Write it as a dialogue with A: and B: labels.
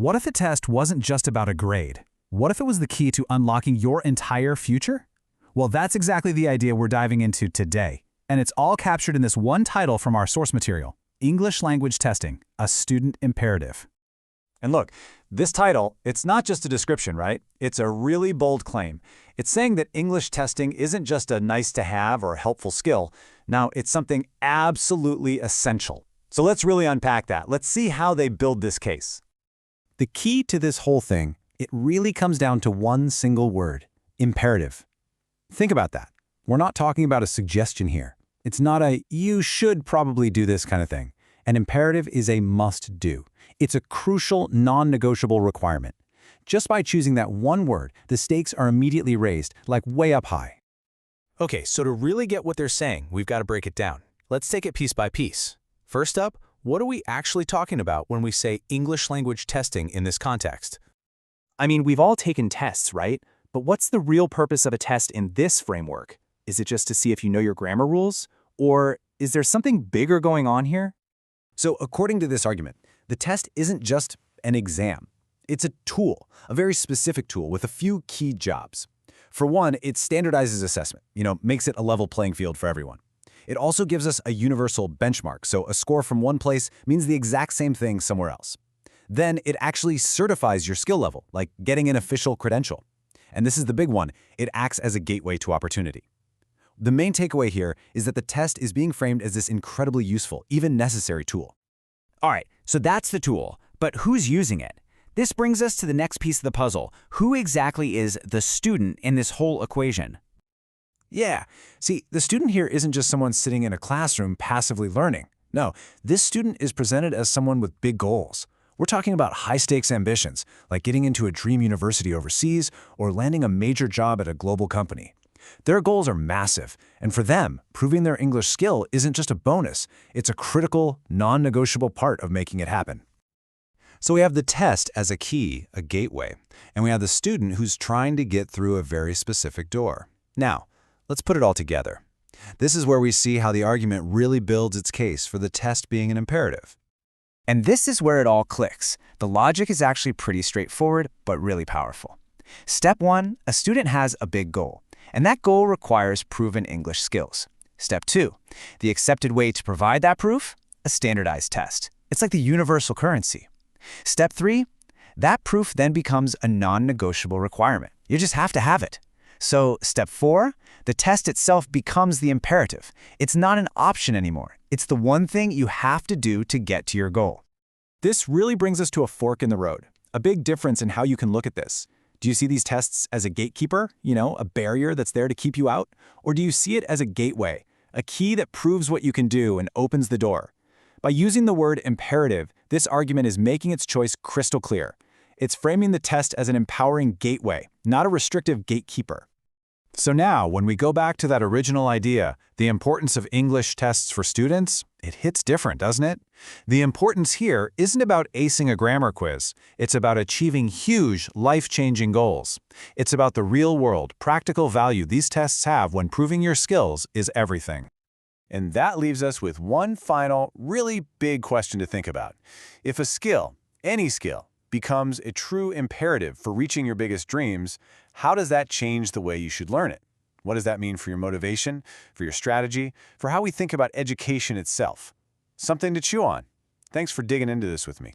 A: What if a test wasn't just about a grade? What if it was the key to unlocking your entire future? Well, that's exactly the idea we're diving into today. And it's all captured in this one title from our source material, English Language Testing, a Student Imperative.
B: And look, this title, it's not just a description, right? It's a really bold claim. It's saying that English testing isn't just a nice-to-have or helpful skill. Now, it's something absolutely essential. So let's really unpack that. Let's see how they build this case.
C: The key to this whole thing, it really comes down to one single word, imperative. Think about that. We're not talking about a suggestion here. It's not a you should probably do this kind of thing. An imperative is a must-do. It's a crucial, non-negotiable requirement. Just by choosing that one word, the stakes are immediately raised, like way up high.
D: Okay, so to really get what they're saying, we've got to break it down. Let's take it piece by piece. First up, what are we actually talking about when we say English language testing in this context?
E: I mean, we've all taken tests, right? But what's the real purpose of a test in this framework? Is it just to see if you know your grammar rules? Or is there something bigger going on here?
C: So according to this argument, the test isn't just an exam. It's a tool, a very specific tool with a few key jobs. For one, it standardizes assessment, makes it a level playing field for everyone. It also gives us a universal benchmark, so a score from one place means the exact same thing somewhere else. Then it actually certifies your skill level, like getting an official credential. And this is the big one, it acts as a gateway to opportunity. The main takeaway here is that the test is being framed as this incredibly useful, even necessary tool.
F: All right, so that's the tool, but who's using it? This brings us to the next piece of the puzzle. Who exactly is the student in this whole equation?
C: Yeah, see, the student here isn't just someone sitting in a classroom passively learning. No, this student is presented as someone with big goals. We're talking about high-stakes ambitions, like getting into a dream university overseas or landing a major job at a global company. Their goals are massive, and for them, proving their English skill isn't just a bonus, it's a critical, non-negotiable part of making it happen. So we have the test as a key, a gateway, and we have the student who's trying to get through a very specific door. Now, let's put it all together. This is where we see how the argument really builds its case for the test being an imperative.
F: And this is where it all clicks. The logic is actually pretty straightforward, but really powerful. Step 1, a student has a big goal, and that goal requires proven English skills. Step 2, the accepted way to provide that proof? A standardized test. It's like the universal currency. Step 3, that proof then becomes a non-negotiable requirement. You just have to have it. So step 4, the test itself becomes the imperative. It's not an option anymore. It's the one thing you have to do to get to your goal.
E: This really brings us to a fork in the road, a big difference in how you can look at this. Do you see these tests as a gatekeeper, a barrier that's there to keep you out? Or do you see it as a gateway, a key that proves what you can do and opens the door? By using the word imperative, this argument is making its choice crystal clear. It's framing the test as an empowering gateway, not a restrictive gatekeeper.
B: So now, when we go back to that original idea, the importance of English tests for students, it hits different, doesn't it? The importance here isn't about acing a grammar quiz. It's about achieving huge, life-changing goals. It's about the real-world, practical value these tests have when proving your skills is everything. And that leaves us with one final, really big question to think about. If a skill, any skill, becomes a true imperative for reaching your biggest dreams, how does that change the way you should learn it? What does that mean for your motivation, for your strategy, for how we think about education itself? Something to chew on. Thanks for digging into this with me.